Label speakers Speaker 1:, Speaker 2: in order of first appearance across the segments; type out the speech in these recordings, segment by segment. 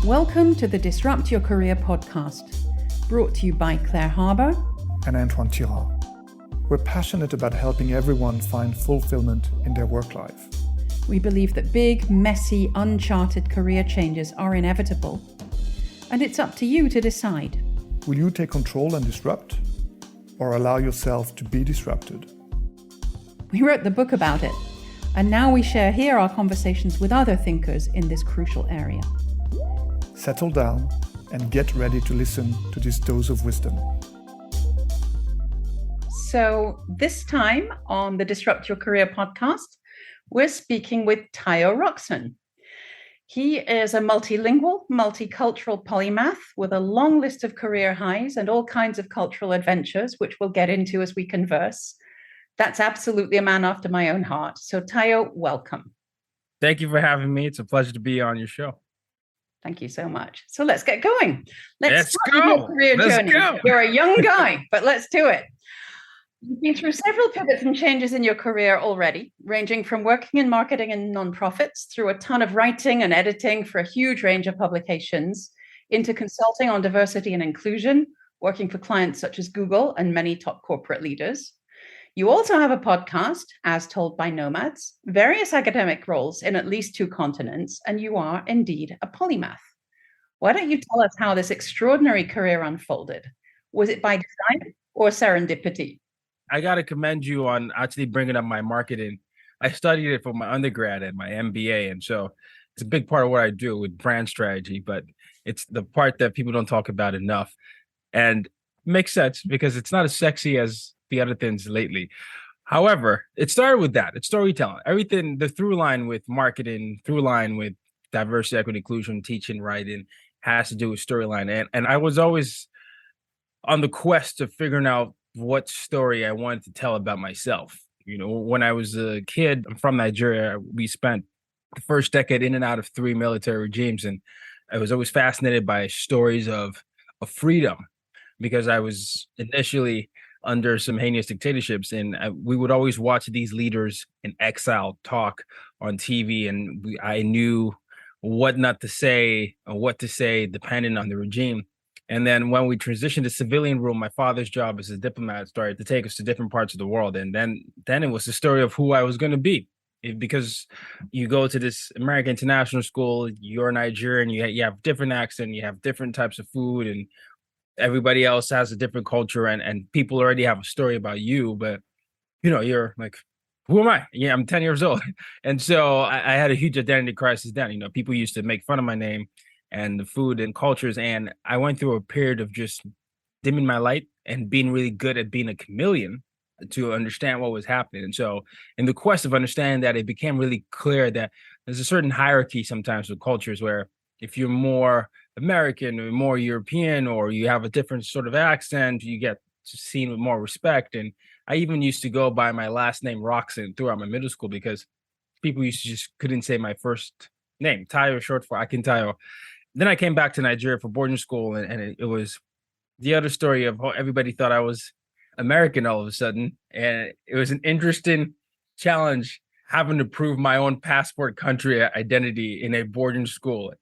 Speaker 1: Welcome to the Disrupt Your Career podcast, brought to you by Claire Harbour
Speaker 2: and Antoine Tirard. We're passionate about helping everyone find fulfillment in their work life.
Speaker 1: We believe that big, messy, uncharted career changes are inevitable, and it's up to you to decide.
Speaker 2: Will you take control and disrupt, or allow yourself to be disrupted?
Speaker 1: We wrote the book about it, and now we share here our conversations with other thinkers in this crucial area.
Speaker 2: Settle down and get ready to listen to this dose of wisdom.
Speaker 1: So this time on the Disrupt Your Career podcast, we're speaking with Tayo Rockson. He is a multilingual, multicultural polymath with a long list of career highs and all kinds of cultural adventures, which we'll get into as we converse. That's absolutely a man after my own heart. So Tayo, welcome.
Speaker 3: Thank you for having me. It's a pleasure to be on your show.
Speaker 1: Thank you so much. So let's get going.
Speaker 3: Let's
Speaker 1: start
Speaker 3: go.
Speaker 1: With your career
Speaker 3: Let's
Speaker 1: journey.
Speaker 3: go.
Speaker 1: You're a young guy, but let's do it. You've been through several pivots and changes in your career already, ranging from working in marketing and nonprofits through a ton of writing and editing for a huge range of publications, into consulting on diversity and inclusion, working for clients such as Google and many top corporate leaders. You also have a podcast, as told by Nomads, various academic roles in at least 2 continents, and you are indeed a polymath. Why don't you tell us how this extraordinary career unfolded? Was it by design or serendipity?
Speaker 3: I got to commend you on actually bringing up my marketing. I studied it for my undergrad and my MBA. And so it's a big part of what I do with brand strategy, but it's the part that people don't talk about enough. And it makes sense because it's not as sexy as the other things lately. However, it started with that. It's storytelling. Everything, the through line with marketing, through line with diversity, equity, inclusion, teaching, writing has to do with storyline. And I was always on the quest of figuring out what story I wanted to tell about myself. You know, when I was a kid, I'm from Nigeria. We spent the first decade in and out of 3 military regimes. And I was always fascinated by stories of freedom because I was initially under some heinous dictatorships. And we would always watch these leaders in exile talk on TV. And I knew what not to say or what to say depending on the regime. And then when we transitioned to civilian rule, my father's job as a diplomat started to take us to different parts of the world. And then it was the story of who I was going to be. Because you go to this American international school, you're Nigerian, you have different accent, you have different types of food, and everybody else has a different culture, and people already have a story about you. But, you know, you're like, who am I? Yeah, I'm 10 years old. And so I had a huge identity crisis then. You know, people used to make fun of my name and the food and cultures. And I went through a period of just dimming my light and being really good at being a chameleon to understand what was happening. And so in the quest of understanding that, it became really clear that there's a certain hierarchy sometimes with cultures where if you're more American or more European, or you have a different sort of accent, you get seen with more respect. And I even used to go by my last name, Rockson, throughout my middle school because people used to just couldn't say my first name. Tayo, short for Akintayo. Then I came back to Nigeria for boarding school, and it was the other story of how everybody thought I was American all of a sudden. And it was an interesting challenge having to prove my own passport country identity in a boarding school.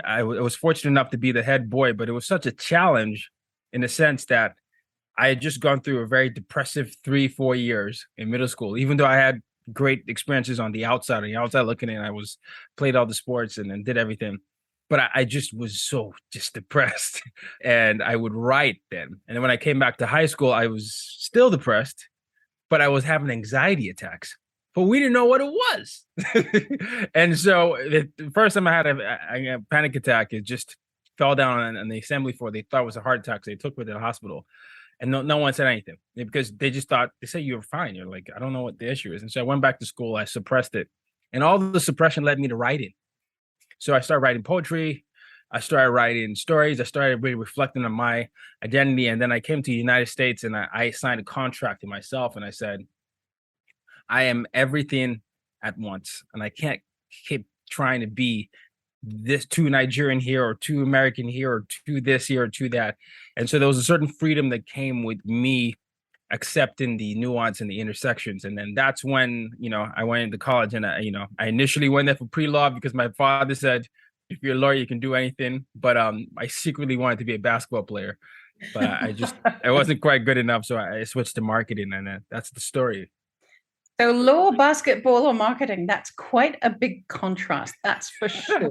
Speaker 3: I was fortunate enough to be the head boy, but it was such a challenge in the sense that I had just gone through a very depressive 3-4 years in middle school, even though I had great experiences on the outside looking in. I played all the sports and did everything. But I just was so just depressed, and I would write then. And then when I came back to high school, I was still depressed, but I was having anxiety attacks. But we didn't know what it was. And so the first time I had a panic attack, it just fell down on the assembly floor. They thought it was a heart attack, so they took me to the hospital. And no one said anything because they just thought, they say you're fine. You're like, I don't know what the issue is. And so I went back to school. I suppressed it. And all the suppression led me to writing. So I started writing poetry. I started writing stories. I started really reflecting on my identity. And then I came to the United States and I signed a contract to myself. And I said, I am everything at once. And I can't keep trying to be this too Nigerian here or too American here or too this here or too that. And so there was a certain freedom that came with me accepting the nuance and the intersections. And then that's when, I went into college and I initially went there for pre-law because my father said, if you're a lawyer, you can do anything. But I secretly wanted to be a basketball player, but I wasn't quite good enough. So I switched to marketing, and that's the story.
Speaker 1: So law, basketball, or marketing, that's quite a big contrast, that's for sure.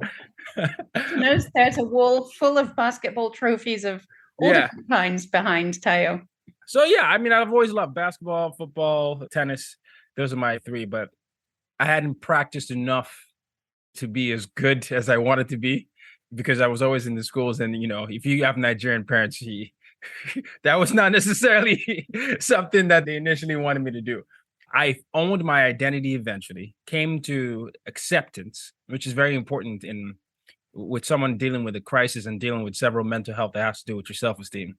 Speaker 1: There's a wall full of basketball trophies of all different kinds behind Tayo.
Speaker 3: So yeah, I mean, I've always loved basketball, football, tennis. Those are my three, but I hadn't practiced enough to be as good as I wanted to be because I was always in the schools. And, if you have Nigerian parents, that was not necessarily something that they initially wanted me to do. I owned my identity eventually, came to acceptance, which is very important with someone dealing with a crisis and dealing with several mental health that has to do with your self-esteem.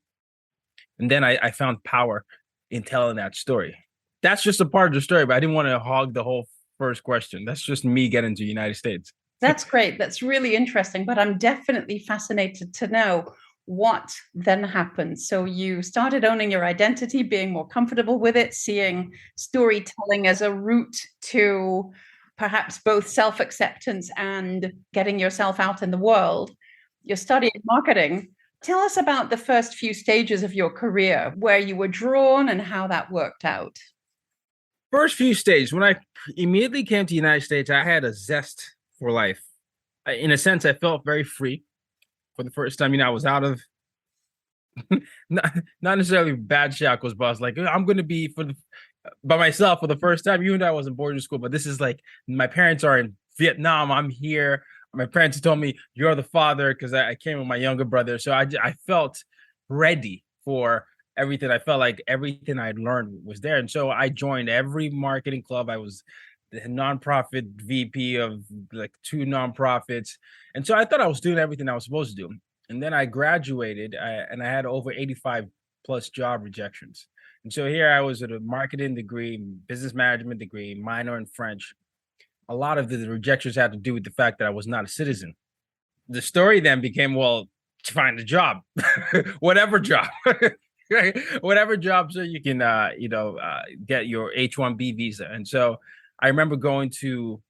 Speaker 3: And then I found power in telling that story. That's just a part of the story, but I didn't want to hog the whole first question. That's just me getting to the United States.
Speaker 1: That's great. That's really interesting, but I'm definitely fascinated to know what then happened. So you started owning your identity, being more comfortable with it, seeing storytelling as a route to perhaps both self-acceptance and getting yourself out in the world. You're studying marketing. Tell us about the first few stages of your career, where you were drawn and how that worked out.
Speaker 3: First few stages, when I immediately came to the United States, I had a zest for life. In a sense, I felt very free for the first time. I was out of not necessarily bad shackles, but I was like, I'm going to be by myself for the first time, even though I was in boarding school. But this is like, my parents are in Vietnam. I'm here. My parents told me, you're the father, because I came with my younger brother. So I felt ready for everything. I felt like everything I'd learned was there. And so I joined every marketing club. I was the nonprofit VP of like 2 nonprofits. And so I thought I was doing everything I was supposed to do. And then I graduated and I had over 85 plus job rejections. And so here I was at a marketing degree, business management degree, minor in French. A lot of the rejections had to do with the fact that I was not a citizen. The story then became, well, to find a job, whatever job, whatever job, so you can, get your H-1B visa. And so I remember going to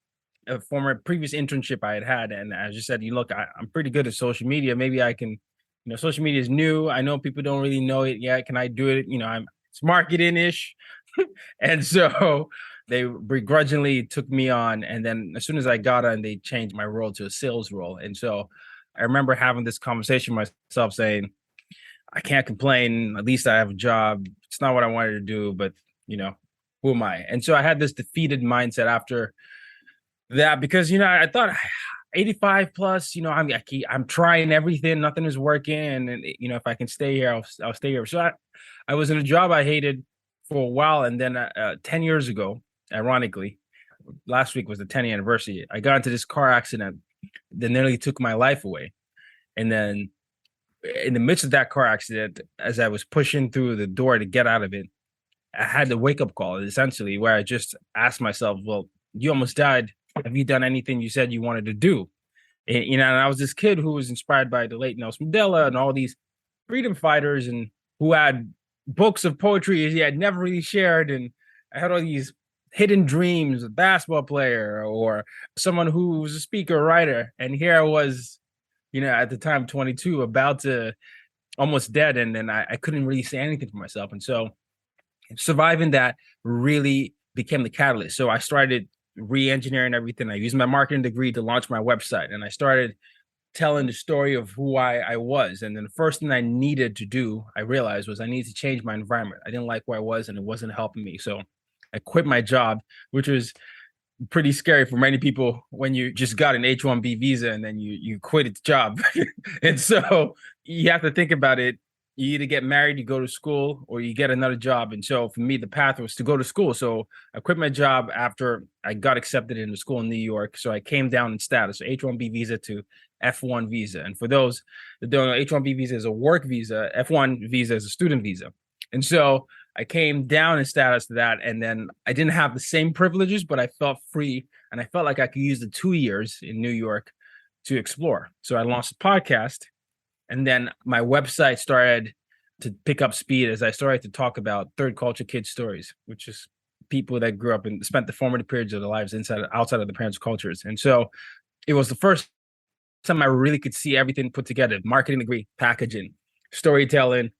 Speaker 3: a previous internship I had, and I just said, look, I'm pretty good at social media. Maybe I can, social media is new. I know people don't really know it yet. Can I do it? It's marketing-ish. And so they begrudgingly took me on. And then as soon as I got on, they changed my role to a sales role. And so I remember having this conversation with myself saying, I can't complain. At least I have a job. It's not what I wanted to do, but, who am I? And so I had this defeated mindset after that, because, I thought 85 plus, I'm trying everything. Nothing is working. And, if I can stay here, I'll stay here. So I was in a job I hated for a while. And then 10 years ago, ironically, last week was the 10th anniversary. I got into this car accident that nearly took my life away. And then in the midst of that car accident, as I was pushing through the door to get out of it, I had the wake-up call, essentially, where I just asked myself, well, you almost died. Have you done anything you said you wanted to do? And I was this kid who was inspired by the late Nelson Mandela and all these freedom fighters, and who had books of poetry he had never really shared. And I had all these hidden dreams, a basketball player or someone who was a speaker, writer. And here I was, at the time, 22, about to almost dead. And then I couldn't really say anything for myself. And so surviving that really became the catalyst. So I started re-engineering everything. I used my marketing degree to launch my website, and I started telling the story of who I was. And then the first thing I needed to do, I realized, was I needed to change my environment. I didn't like where I was, and it wasn't helping me. So I quit my job, which was pretty scary for many people when you just got an H-1B visa and then you quit its job. And so you have to think about it. You either get married, you go to school, or you get another job. And so for me, the path was to go to school. So I quit my job after I got accepted into school in New York. So I came down in status, so H-1B visa to F1 visa. And for those that don't know, H-1B visa is a work visa. F1 visa is a student visa. And so I came down in status to that. And then I didn't have the same privileges, but I felt free. And I felt like I could use the 2 years in New York to explore. So I launched a podcast. And then my website started to pick up speed as I started to talk about third culture kids stories, which is people that grew up and spent the formative periods of their lives outside of the parents' cultures. And so it was the first time I really could see everything put together: marketing degree, packaging, storytelling,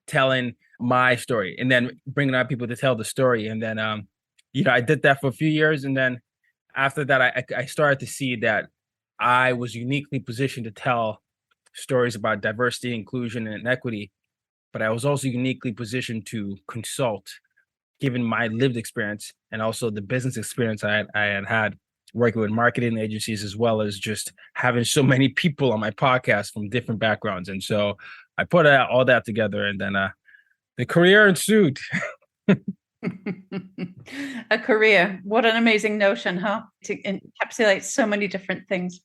Speaker 3: telling my story, and then bringing out people to tell the story. And then, I did that for a few years. And then after that, I started to see that I was uniquely positioned to tell stories about diversity, inclusion, and equity. But I was also uniquely positioned to consult, given my lived experience and also the business experience I had working with marketing agencies, as well as just having so many people on my podcast from different backgrounds. And so I put all that together, and then the career ensued.
Speaker 1: A career. What an amazing notion, huh? To encapsulate so many different things.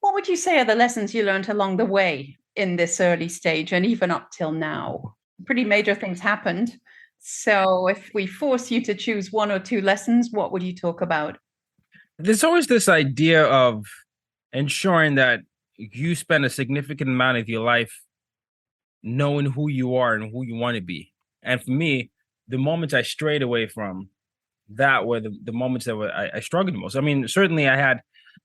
Speaker 1: What would you say are the lessons you learned along the way in this early stage and even up till now? Pretty major things happened. So if we force you to choose one or two lessons, what would you talk about?
Speaker 3: There's always this idea of ensuring that you spend a significant amount of your life knowing who you are and who you want to be. And for me, the moments I strayed away from that were the moments that I struggled the most. I mean, certainly I had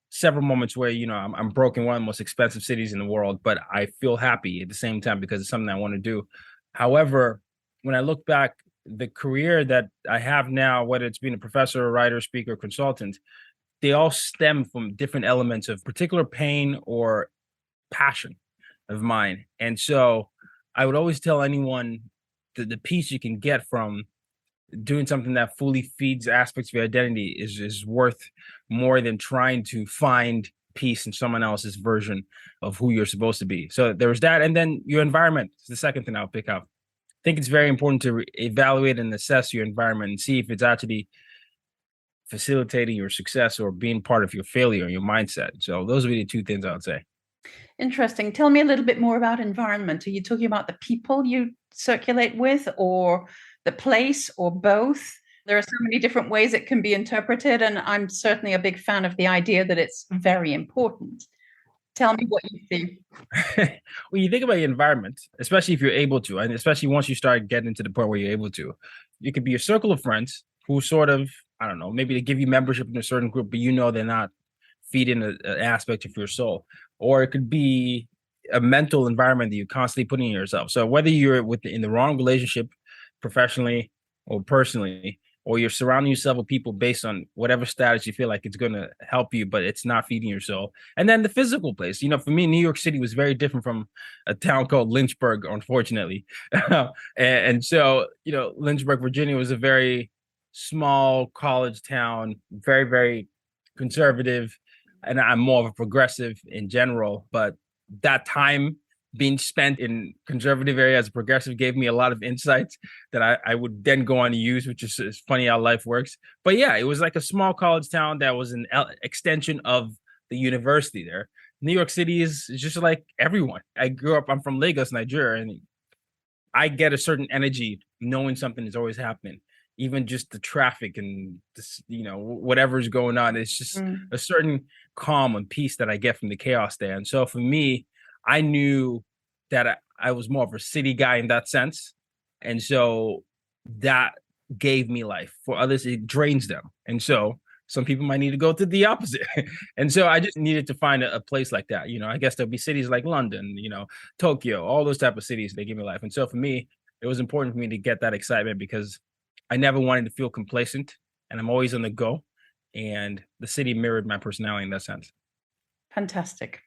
Speaker 3: several moments where, I'm broke in one of the most expensive cities in the world, but I feel happy at the same time because it's something I want to do. However, when I look back, the career that I have now, whether it's being a professor, writer, speaker, consultant, they all stem from different elements of particular pain or passion of mine. And so I would always tell anyone that the peace you can get from doing something that fully feeds aspects of your identity is worth more than trying to find peace in someone else's version of who you're supposed to be. So there was that. And then your environment is the second thing I'll pick up. I think it's very important to evaluate and assess your environment and see if it's actually facilitating your success or being part of your failure, your mindset. So those would be the two things I would say.
Speaker 1: Interesting. Tell me a little bit more about environment. Are you talking about the people you circulate with, or the place, or both? There are so many different ways it can be interpreted, and I'm certainly a big fan of the idea that it's very important. Tell me what you see.
Speaker 3: When you think about your environment, especially if you're able to, and especially once you start getting to the point where you're able to, it could be a circle of friends who sort of, I don't know, maybe they give you membership in a certain group, but they're not feeding an aspect of your soul. Or it could be a mental environment that you're constantly putting in yourself. So whether you're in the wrong relationship, professionally or personally, or you're surrounding yourself with people based on whatever status you feel like it's going to help you, but it's not feeding your soul. And then the physical place, for me, New York City was very different from a town called Lynchburg, unfortunately. and so, Lynchburg, Virginia was a very small college town, very, very conservative. And I'm more of a progressive in general, but that time being spent in conservative area as a progressive gave me a lot of insights that I would then go on to use, which is funny how life works. But yeah, it was like a small college town that was an extension of the university there. New York City is just like everyone. I'm from Lagos, Nigeria, and I get a certain energy knowing something is always happening. Even just the traffic and this, whatever's going on, it's just a certain calm and peace that I get from the chaos there. And so for me, I knew that I was more of a city guy in that sense. And so that gave me life. For others, it drains them. And so some people might need to go to the opposite. And so I just needed to find a place like that. I guess there'll be cities like London, Tokyo, all those type of cities, they give me life. And so for me, it was important for me to get that excitement because I never wanted to feel complacent, and I'm always on the go. And the city mirrored my personality in that sense.
Speaker 1: Fantastic.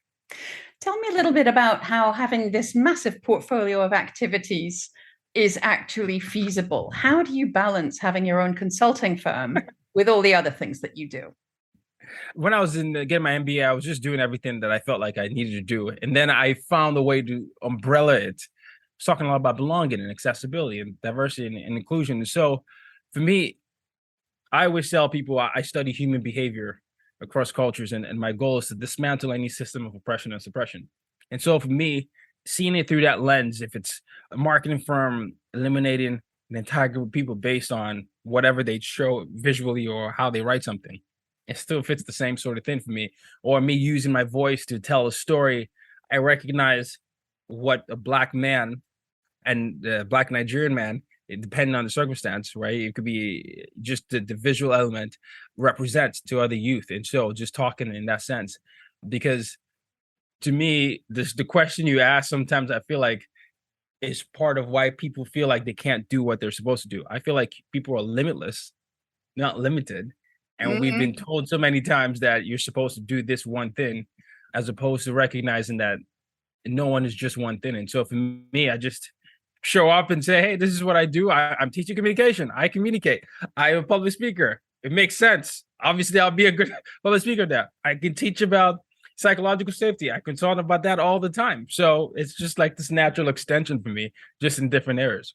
Speaker 1: Tell me a little bit about how having this massive portfolio of activities is actually feasible. How do you balance having your own consulting firm with all the other things that you do?
Speaker 3: When I was getting my MBA, I was just doing everything that I felt like I needed to do. And then I found a way to umbrella it. I was talking a lot about belonging and accessibility and diversity and inclusion. And so for me, I always tell people I study human behavior across cultures, and my goal is to dismantle any system of oppression and suppression. And so for me, seeing it through that lens, if it's a marketing firm eliminating an entire group of people based on whatever they show visually or how they write something, it still fits the same sort of thing for me. Or me using my voice to tell a story, I recognize what a Black man and a Black Nigerian man, depending on the circumstance, right? It could be just the visual element represents to other youth. And so just talking in that sense, because to me, the question you ask sometimes I feel like is part of why people feel like they can't do what they're supposed to do. I feel like people are limitless, not limited. And we've been told so many times that you're supposed to do this one thing, as opposed to recognizing that no one is just one thing. And so for me, I just show up and say, hey, this is what I do. I'm teaching communication. I communicate. I'm a public speaker. It makes sense. Obviously, I'll be a good public speaker there. I can teach about psychological safety. I can talk about that all the time. So it's just like this natural extension for me, just in different areas.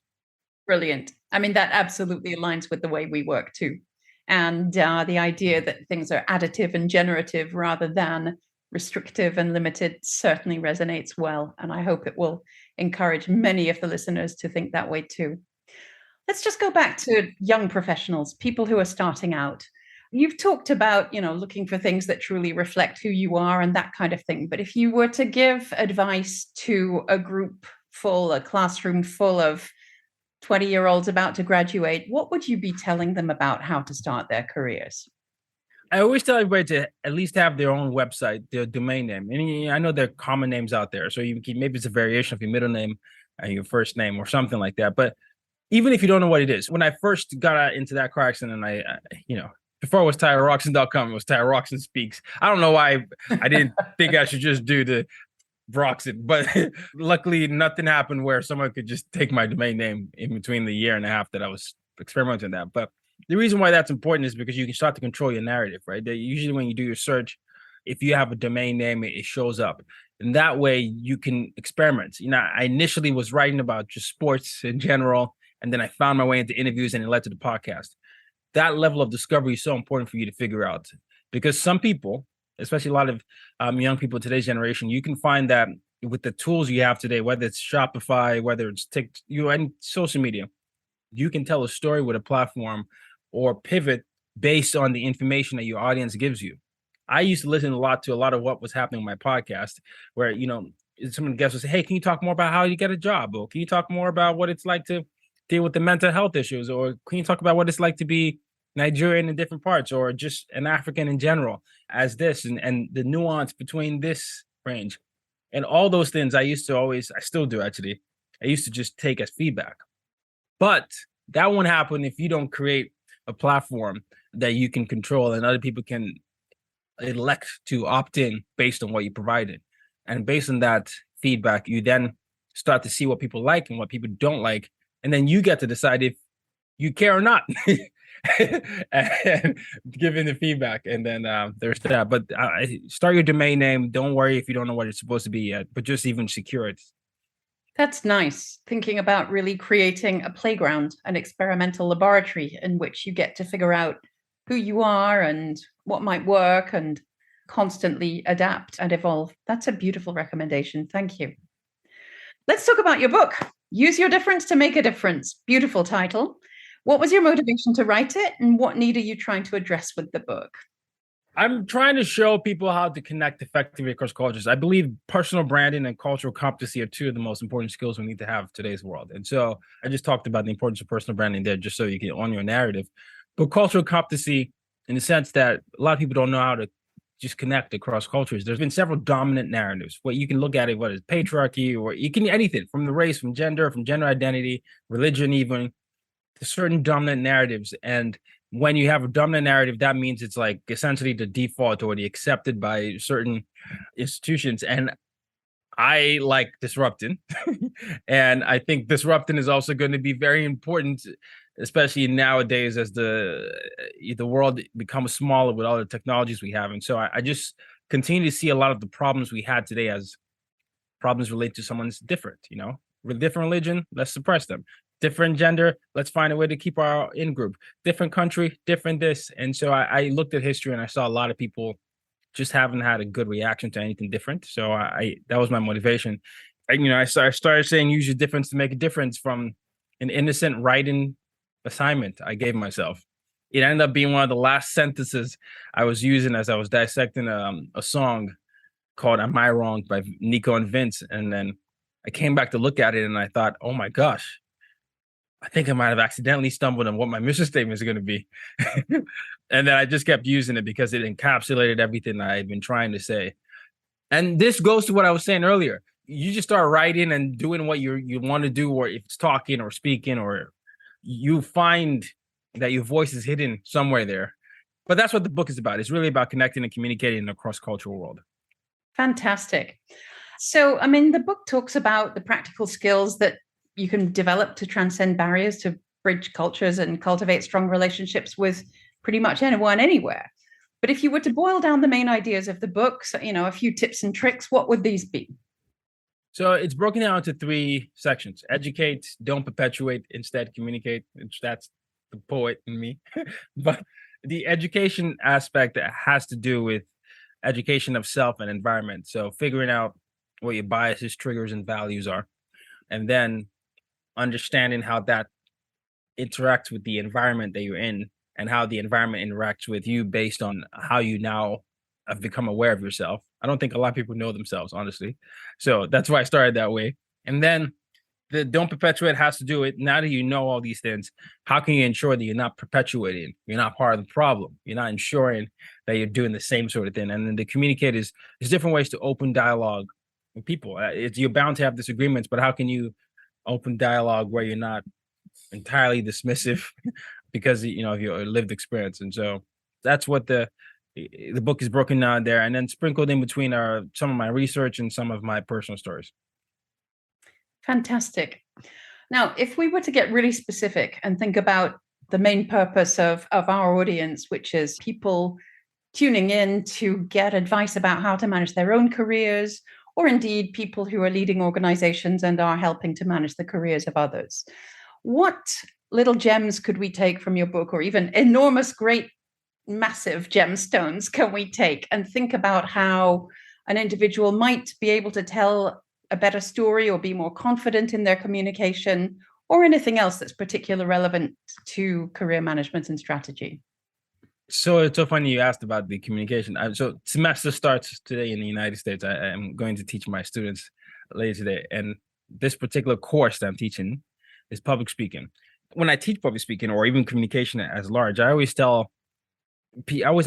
Speaker 1: Brilliant. I mean, that absolutely aligns with the way we work too. And the idea that things are additive and generative rather than restrictive and limited certainly resonates well. And I hope it will encourage many of the listeners to think that way too. Let's just go back to young professionals, people who are starting out. You've talked about, looking for things that truly reflect who you are and that kind of thing. But if you were to give advice to a classroom full of 20-year-olds about to graduate, what would you be telling them about how to start their careers?
Speaker 3: I always tell everybody to at least have their own website, their domain name. And I know there are common names out there. So maybe it's a variation of your middle name and your first name or something like that. But even if you don't know what it is, when I first got into that car accident, and before it was TyroRockson.com, it was Tyro Rockson Speaks. I don't know why I didn't think I should just do the Rockson, but luckily nothing happened where someone could just take my domain name in between the year and a half that I was experimenting that. But the reason why that's important is because you can start to control your narrative, right? Usually when you do your search, if you have a domain name, it shows up. And that way you can experiment. I initially was writing about just sports in general, and then I found my way into interviews and it led to the podcast. That level of discovery is so important for you to figure out, because some people, especially a lot of young people of today's generation, you can find that with the tools you have today, whether it's Shopify, whether it's and social media, you can tell a story with a platform or pivot based on the information that your audience gives you. I used to listen a lot of what was happening on my podcast, where, some guests would say, hey, can you talk more about how you get a job? Or can you talk more about what it's like to deal with the mental health issues? Or can you talk about what it's like to be Nigerian in different parts, or just an African in general as this, and the nuance between this range? And all those things I still do actually. I used to just take as feedback. But that won't happen if you don't create a platform that you can control and other people can elect to opt in based on what you provided. And based on that feedback, you then start to see what people like and what people don't like. And then you get to decide if you care or not. And giving the feedback, and then there's that. But start your domain name. Don't worry if you don't know what it's supposed to be yet, but just even secure it.
Speaker 1: That's nice. Thinking about really creating a playground, an experimental laboratory in which you get to figure out who you are and what might work, and constantly adapt and evolve. That's a beautiful recommendation. Thank you. Let's talk about your book. Use Your Difference to Make a Difference. Beautiful title. What was your motivation to write it, and what need are you trying to address with the book?
Speaker 3: I'm trying to show people how to connect effectively across cultures. I believe personal branding and cultural competency are two of the most important skills we need to have in today's world. And so I just talked about the importance of personal branding there, just so you can own your narrative. But cultural competency, in the sense that a lot of people don't know how to just connect across cultures. There's been several dominant narratives. What you can look at it, what is patriarchy, or you can anything from the race, from gender identity, religion, even to certain dominant narratives. And when you have a dominant narrative, that means it's like essentially the default or the accepted by certain institutions. And I like disrupting. And I think disrupting is also going to be very important, especially nowadays as the world becomes smaller with all the technologies we have. And so I just continue to see a lot of the problems we had today as problems related to someone's different, with different religion, let's suppress them. Different gender, let's find a way to keep our in-group. Different country, different this. And so I looked at history and I saw a lot of people just haven't had a good reaction to anything different. So that was my motivation. I started saying use your difference to make a difference from an innocent writing assignment I gave myself. It ended up being one of the last sentences I was using as I was dissecting a song called Am I Wrong by Nico and Vince. And then I came back to look at it and I thought, oh my gosh, I think I might have accidentally stumbled on what my mission statement is going to be. And then I just kept using it because it encapsulated everything I had been trying to say. And this goes to what I was saying earlier. You just start writing and doing what you want to do, or if it's talking or speaking, or you find that your voice is hidden somewhere there. But that's what the book is about. It's really about connecting and communicating in a cross-cultural world.
Speaker 1: Fantastic. So, I mean, the book talks about the practical skills that you can develop to transcend barriers, to bridge cultures and cultivate strong relationships with pretty much anyone, anywhere. But if you were to boil down the main ideas of the book, so, a few tips and tricks, what would these be?
Speaker 3: So it's broken down into 3 sections: educate, don't perpetuate, instead communicate. That's the poet in me. But the education aspect has to do with education of self and environment. So figuring out what your biases, triggers, and values are, and then understanding how that interacts with the environment that you're in, and how the environment interacts with you based on how you now have become aware of yourself. I don't think a lot of people know themselves, honestly. So that's why I started that way. And then the don't perpetuate has to do with, now that you know all these things, how can you ensure that you're not perpetuating? You're not part of the problem. You're not ensuring that you're doing the same sort of thing. And then the communicate is, there's different ways to open dialogue with people. You're bound to have disagreements, but how can you open dialogue where you're not entirely dismissive because of your lived experience? And so that's what the book is broken down there, and then sprinkled in between are some of my research and some of my personal stories.
Speaker 1: Fantastic. Now, if we were to get really specific and think about the main purpose of our audience, which is people tuning in to get advice about how to manage their own careers, or indeed people who are leading organizations and are helping to manage the careers of others, what little gems could we take from your book, or even enormous, great, massive gemstones can we take and think about how an individual might be able to tell a better story or be more confident in their communication, or anything else that's particularly relevant to career management and strategy?
Speaker 3: So it's so funny you asked about the communication. So semester starts today in the United States. I am going to teach my students later today. And this particular course that I'm teaching is public speaking. When I teach public speaking, or even communication as large, I always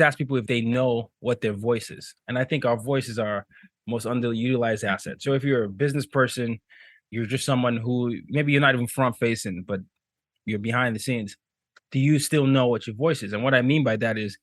Speaker 3: ask people if they know what their voice is. And I think our voices are most underutilized asset. So if you're a business person, you're just someone who maybe you're not even front facing, but you're behind the scenes. Do you still know what your voice is? And what I mean by that is,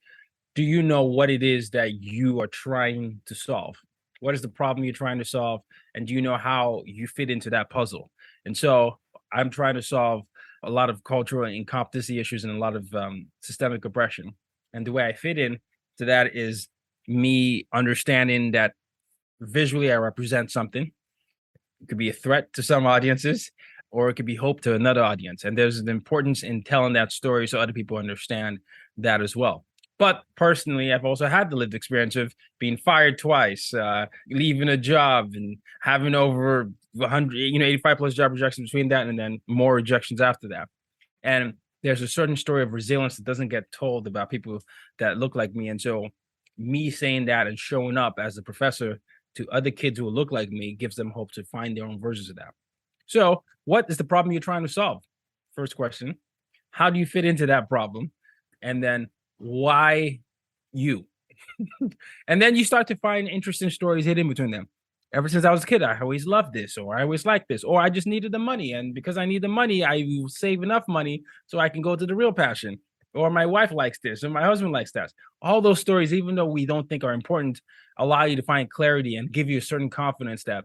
Speaker 3: do you know what it is that you are trying to solve? What is the problem you're trying to solve? And do you know how you fit into that puzzle? And so I'm trying to solve a lot of cultural incompetency issues and a lot of systemic oppression. And the way I fit in to that is me understanding that visually I represent something. It could be a threat to some audiences, or it could be hope to another audience. And there's an importance in telling that story so other people understand that as well. But personally, I've also had the lived experience of being fired twice, leaving a job, and having over 100, 85 plus job rejections between that, and then more rejections after that. And there's a certain story of resilience that doesn't get told about people that look like me. And so me saying that and showing up as a professor to other kids who look like me gives them hope to find their own versions of that. So what is the problem you're trying to solve? First question. How do you fit into that problem? And then why you? And then you start to find interesting stories hidden between them. Ever since I was a kid, I always loved this, or I always liked this, or I just needed the money. And because I need the money, I will save enough money so I can go to the real passion. Or my wife likes this, or my husband likes that. All those stories, even though we don't think are important, allow you to find clarity and give you a certain confidence that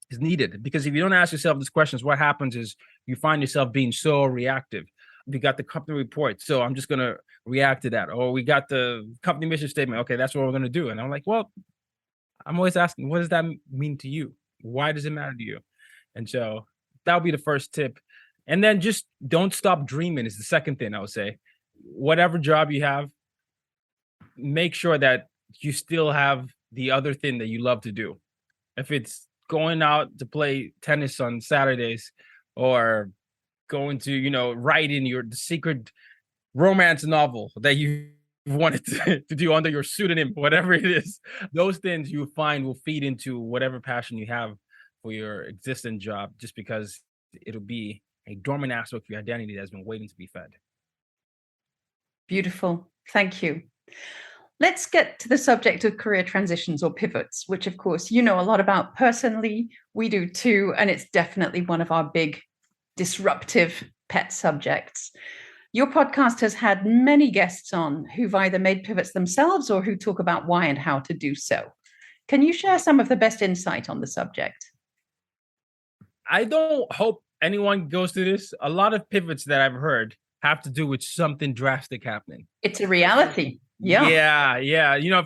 Speaker 3: is needed. Because if you don't ask yourself these questions, what happens is you find yourself being so reactive. We got the company report, so I'm just going to react to that. Or we got the company mission statement. Okay, that's what we're going to do. And I'm like, well, I'm always asking, what does that mean to you? Why does it matter to you? And so that would be the first tip. And then just don't stop dreaming is the second thing I would say. Whatever job you have, make sure that you still have the other thing that you love to do. If it's going out to play tennis on Saturdays, or going to, write in the secret romance novel that you wanted to do under your pseudonym, whatever it is, those things you find will feed into whatever passion you have for your existing job, just because it'll be a dormant aspect of your identity that's been waiting to be fed.
Speaker 1: Beautiful. Thank you. Let's get to the subject of career transitions or pivots, which of course you know a lot about personally. We do too, and it's definitely one of our big disruptive pet subjects. Your podcast has had many guests on who've either made pivots themselves or who talk about why and how to do so. Can you share some of the best insight on the subject?
Speaker 3: I don't hope anyone goes through this. A lot of pivots that I've heard have to do with something drastic happening.
Speaker 1: It's a reality.
Speaker 3: Yeah.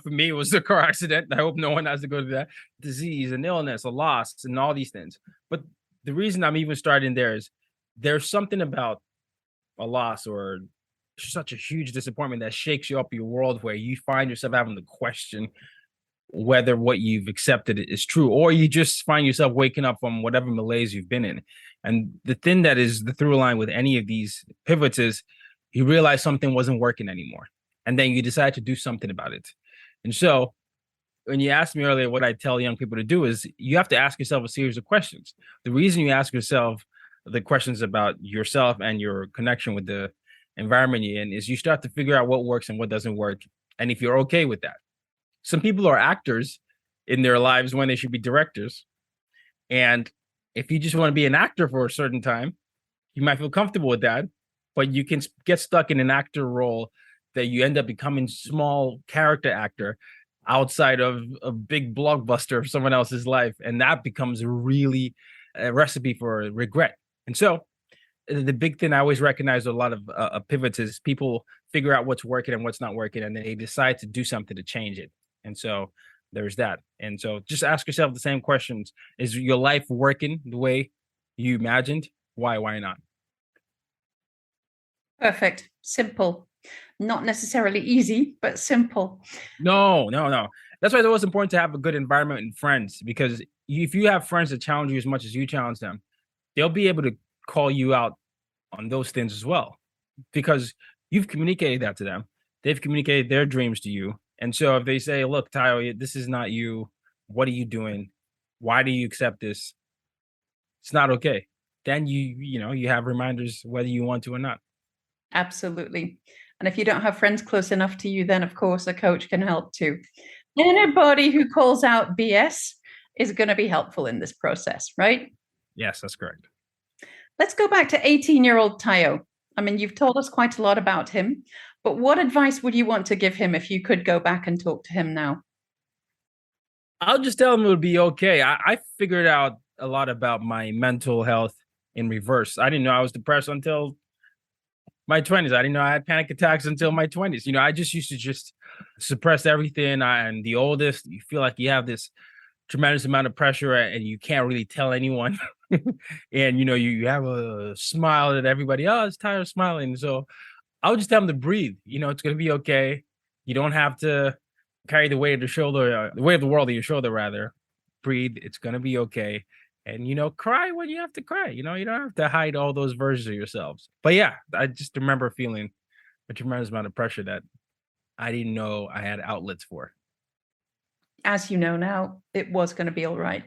Speaker 3: For me, it was a car accident. I hope no one has to go through that. Disease, an illness, a loss, and all these things. But the reason I'm even starting there is there's something about a loss or such a huge disappointment that shakes you up your world where you find yourself having to question whether what you've accepted is true, or you just find yourself waking up from whatever malaise you've been in. And the thing that is the through line with any of these pivots is you realize something wasn't working anymore. And then you decide to do something about it. And so when you asked me earlier what I tell young people to do is you have to ask yourself a series of questions. The reason you ask yourself the questions about yourself and your connection with the environment you're in is you start to figure out what works and what doesn't work. And if you're okay with that. Some people are actors in their lives when they should be directors. And if you just want to be an actor for a certain time, you might feel comfortable with that, but you can get stuck in an actor role that you end up becoming small character actor outside of a big blockbuster of someone else's life. And that becomes really a recipe for regret. And so the big thing I always recognize a lot of pivots is people figure out what's working and what's not working, and then they decide to do something to change it. And so there's that. And so just ask yourself the same questions. Is your life working the way you imagined? Why not?
Speaker 1: Perfect. Simple. Not necessarily easy, but simple.
Speaker 3: No. That's why it's always important to have a good environment and friends, because if you have friends that challenge you as much as you challenge them, they'll be able to call you out on those things as well, because you've communicated that to them. They've communicated their dreams to you. And so if they say, look, Tayo, this is not you. What are you doing? Why do you accept this? It's not okay. Then you have reminders whether you want to or not.
Speaker 1: Absolutely. And if you don't have friends close enough to you, then of course a coach can help too. Anybody who calls out BS is going to be helpful in this process, right?
Speaker 3: Yes, that's correct.
Speaker 1: Let's go back to 18-year-old Tayo. I mean, you've told us quite a lot about him, but what advice would you want to give him if you could go back and talk to him now?
Speaker 3: I'll just tell him it would be okay. I figured out a lot about my mental health in reverse. I didn't know I was depressed until my 20s. I didn't know I had panic attacks until my 20s. I just used to just suppress everything. And the oldest, you feel like you have this tremendous amount of pressure and you can't really tell anyone. And, you have a smile at everybody. Oh, it's tired of smiling. So I would just tell them to breathe. It's going to be okay. You don't have to carry the weight of the weight of the world on your shoulder, rather. Breathe. It's going to be okay. And, cry when you have to cry. You don't have to hide all those versions of yourselves. But yeah, I just remember feeling a tremendous amount of pressure that I didn't know I had outlets for.
Speaker 1: As you know now, it was going to be all right.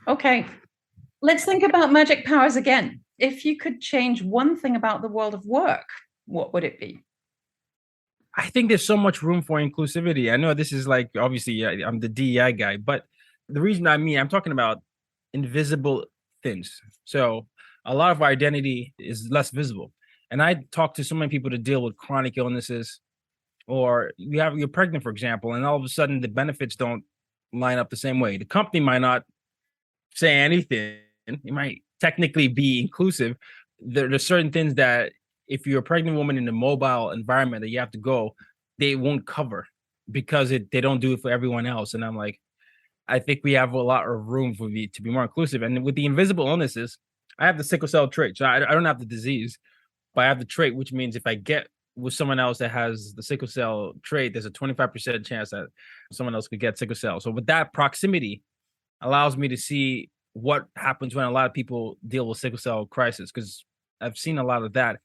Speaker 1: Okay, let's think about magic powers again. If you could change one thing about the world of work, what would it be?
Speaker 3: I think there's so much room for inclusivity. I know this is like, obviously, I'm the DEI guy, but the reason I'm talking about invisible things. So a lot of our identity is less visible. And I talk to so many people to deal with chronic illnesses, or you're pregnant, for example, and all of a sudden the benefits don't line up the same way. The company might not say anything. It might technically be inclusive. There's certain things that if you're a pregnant woman in a mobile environment that you have to go, they won't cover because they don't do it for everyone else. And I'm like, I think we have a lot of room for me to be more inclusive. And with the invisible illnesses, I have the sickle cell trait. So I don't have the disease, but I have the trait, which means if I get with someone else that has the sickle cell trait, there's a 25% chance that someone else could get sickle cell. So with that proximity allows me to see what happens when a lot of people deal with sickle cell crisis, because I've seen a lot of that.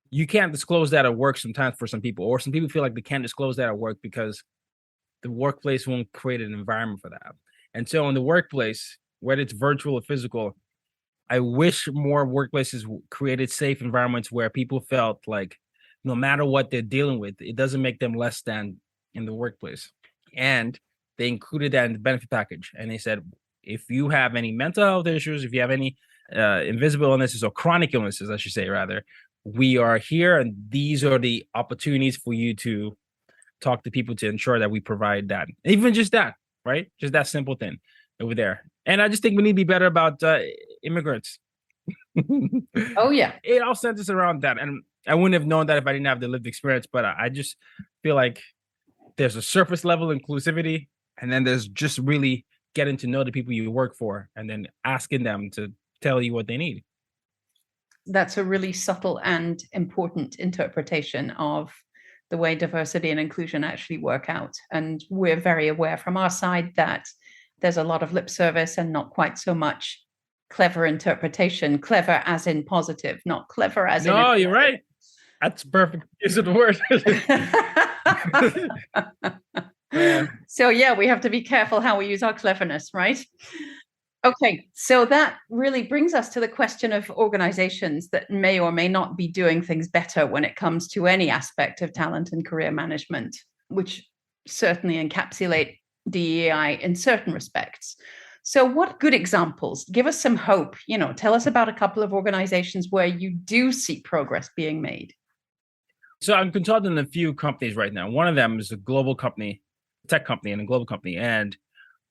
Speaker 3: You can't disclose that at work sometimes for some people, or some people feel like they can't disclose that at work because the workplace won't create an environment for that. And so in the workplace, whether it's virtual or physical, I wish more workplaces created safe environments where people felt like no matter what they're dealing with, it doesn't make them less than in the workplace. And they included that in the benefit package. And they said, if you have any mental health issues, if you have any invisible illnesses or chronic illnesses, I should say, rather, we are here. And these are the opportunities for you to talk to people to ensure that we provide that. Even just that, right? Just that simple thing over there. And I just think we need to be better about immigrants.
Speaker 1: Oh, yeah.
Speaker 3: It all centers around that. And I wouldn't have known that if I didn't have the lived experience, but I just feel like there's a surface level inclusivity, and then there's just really getting to know the people you work for and then asking them to tell you what they need.
Speaker 1: That's a really subtle and important interpretation of the way diversity and inclusion actually work out. And we're very aware from our side that there's a lot of lip service and not quite so much clever interpretation, clever as in positive, not clever as in...
Speaker 3: No, you're right. That's perfect use of the word.
Speaker 1: So yeah, we have to be careful how we use our cleverness, right? Okay, so that really brings us to the question of organizations that may or may not be doing things better when it comes to any aspect of talent and career management, which certainly encapsulate DEI in certain respects. So what good examples? Give us some hope. Tell us about a couple of organizations where you do see progress being made.
Speaker 3: So I'm consulting a few companies right now. One of them is a global company, tech company, and a global company. And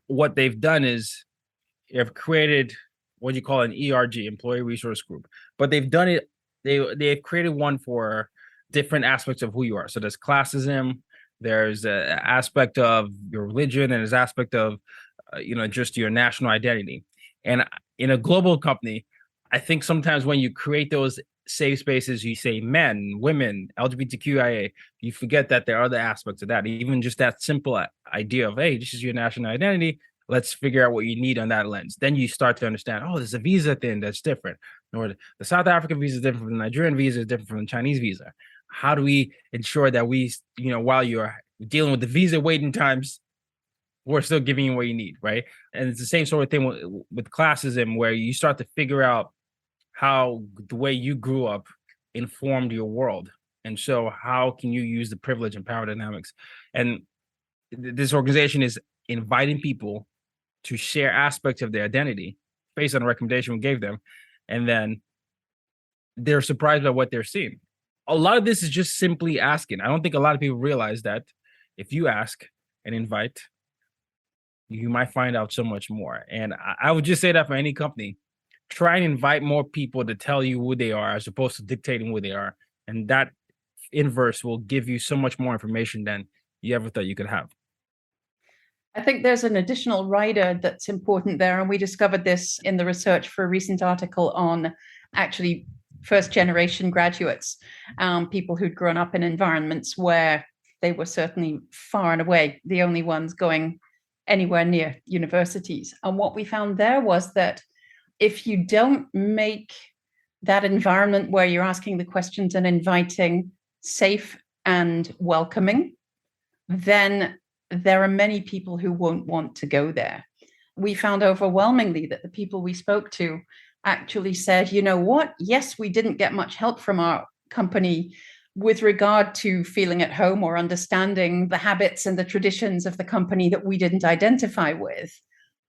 Speaker 3: what they've done is they've created what you call an ERG, Employee Resource Group. But they've done it, they've created one for different aspects of who you are. So there's classism, there's an aspect of your religion, and there's an aspect of just your national identity. And in a global company, I think sometimes when you create those safe spaces, you say men, women, LGBTQIA, you forget that there are other aspects of that. Even just that simple idea of, hey, this is your national identity. Let's figure out what you need on that lens. Then you start to understand, oh, there's a visa thing that's different. Or the South African visa is different from the Nigerian visa, is different from the Chinese visa. How do we ensure that we, while you're dealing with the visa waiting times, we're still giving you what you need, right? And it's the same sort of thing with classism, where you start to figure out how the way you grew up informed your world. And so how can you use the privilege and power dynamics? And this organization is inviting people to share aspects of their identity based on a recommendation we gave them. And then they're surprised by what they're seeing. A lot of this is just simply asking. I don't think a lot of people realize that if you ask and invite, you might find out so much more. And I would just say that for any company, try and invite more people to tell you who they are as opposed to dictating who they are. And that inverse will give you so much more information than you ever thought you could have.
Speaker 1: I think there's an additional rider that's important there. And we discovered this in the research for a recent article on actually first generation graduates, people who'd grown up in environments where they were certainly far and away the only ones going anywhere near universities. And what we found there was that if you don't make that environment where you're asking the questions and inviting safe and welcoming, then there are many people who won't want to go there. We found overwhelmingly that the people we spoke to actually said, you know what? Yes, we didn't get much help from our company with regard to feeling at home or understanding the habits and the traditions of the company that we didn't identify with.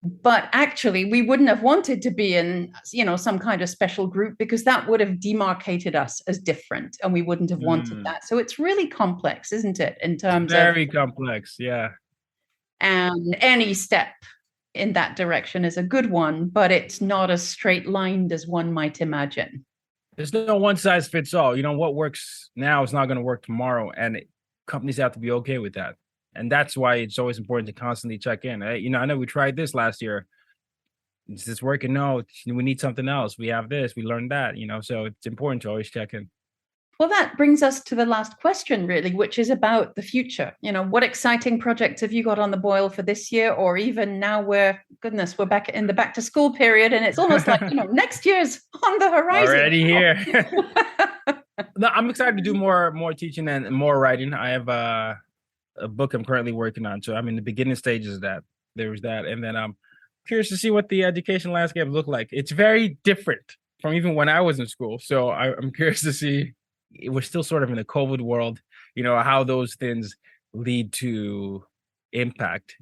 Speaker 1: But actually, we wouldn't have wanted to be in, some kind of special group, because that would have demarcated us as different, and we wouldn't have wanted that. So it's really complex, isn't it? In terms of
Speaker 3: very complex, yeah.
Speaker 1: And any step in that direction is a good one, but it's not as straight lined as one might imagine.
Speaker 3: There's no one size fits all. What works now is not going to work tomorrow, and companies have to be okay with that. And that's why it's always important to constantly check in. I know we tried this last year. Is this working? No, we need something else. We have this, we learned that, so it's important to always check in.
Speaker 1: Well, that brings us to the last question, really, which is about the future. What exciting projects have you got on the boil for this year? Or even now we're back in the back to school period, and it's almost like, next year's on the horizon.
Speaker 3: Already here. No, I'm excited to do more teaching and more writing. I have a book I'm currently working on. So I'm in the beginning stages of that. There's that. And then I'm curious to see what the education landscape look like. It's very different from even when I was in school. So I'm curious to see, we're still sort of in the COVID world, how those things lead to impact.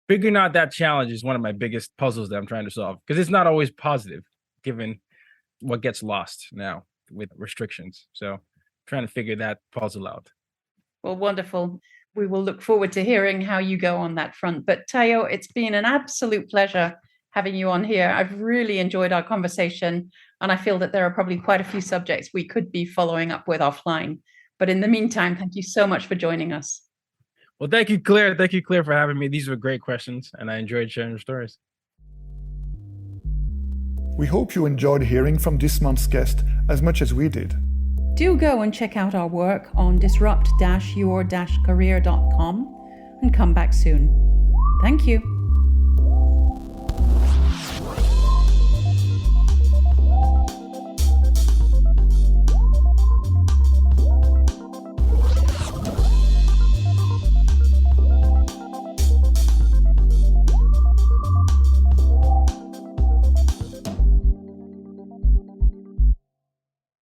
Speaker 3: Figuring out that challenge is one of my biggest puzzles that I'm trying to solve, because it's not always positive given what gets lost now with restrictions. So trying to figure that puzzle out.
Speaker 1: Well, wonderful. We will look forward to hearing how you go on that front. But Tayo, it's been an absolute pleasure having you on here. I've really enjoyed our conversation, and I feel that there are probably quite a few subjects we could be following up with offline. But in the meantime, thank you so much for joining us.
Speaker 3: Well, thank you, Claire. Thank you, Claire, for having me. These were great questions, and I enjoyed sharing your stories.
Speaker 2: We hope you enjoyed hearing from this month's guest as much as we did.
Speaker 1: Do go and check out our work on disrupt-your-career.com and come back soon. Thank you.